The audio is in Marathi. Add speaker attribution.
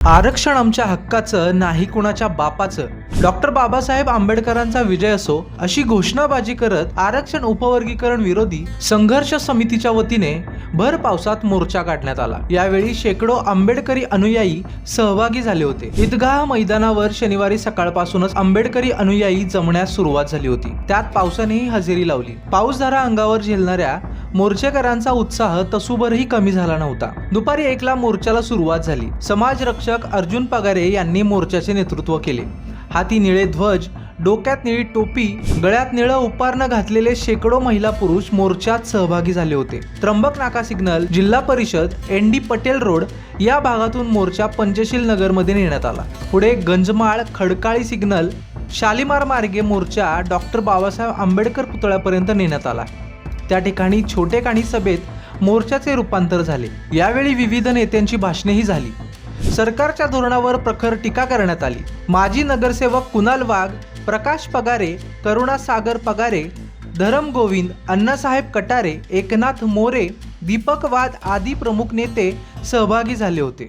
Speaker 1: आरक्षण आमच्या हक्काचं, नाही कुणाच्या बापाचं. डॉक्टर बाबासाहेब आंबेडकरांचा विजय असो अशी घोषणाबाजी करत आरक्षण उपवर्गीकरण विरोधी संघर्ष समितीच्या वतीने भर पावसात मोर्चा काढण्यात आला. यावेळी शेकडो आंबेडकरी अनुयायी सहभागी झाले होते. ईदगाह मैदानावर शनिवारी सकाळपासूनच आंबेडकरी अनुयायी जमण्यास सुरुवात झाली होती. त्यात पावसानेही हजेरी लावली. पाऊसधारा अंगावर झेलणाऱ्या मोर्चेकरांचा उत्साह तसूभरही कमी झाला नव्हता. दुपारी 1ला मोर्चाला सुरुवात झाली. समाजरक्षक अर्जुन पगारे यांनी मोर्चाचे नेतृत्व केले. हाती निळे ध्वज, डोक्यात निळी टोपी, गळ्यात निळं उपारणं घातलेले शेकडो महिला पुरुष मोर्चात सहभागी झाले होते. त्र्यंबक नाका सिग्नल, जिल्हा परिषद, ND पटेल रोड या भागातून मोर्चा पंचशील नगरमध्ये नेण्यात आला. पुढे गंजमाळ, खडकाळी सिग्नल, शालिमार मार्गे मोर्चा डॉक्टर बाबासाहेब आंबेडकर पुतळ्यापर्यंत नेण्यात आला. त्या ठिकाणी छोटेखानी सभेत मोर्चाचे रूपांतर झाले. यावेळी विविध नेत्यांची भाषणेही झाली. सरकारच्या धोरणावर प्रखर टीका करण्यात आली. माजी नगरसेवक कुणाल वाघ, प्रकाश पगारे, करुणा सागर पगारे, धरम गोविंद, अण्णासाहेब कटारे, एकनाथ मोरे, दीपक वाद आदी प्रमुख नेते सहभागी झाले होते.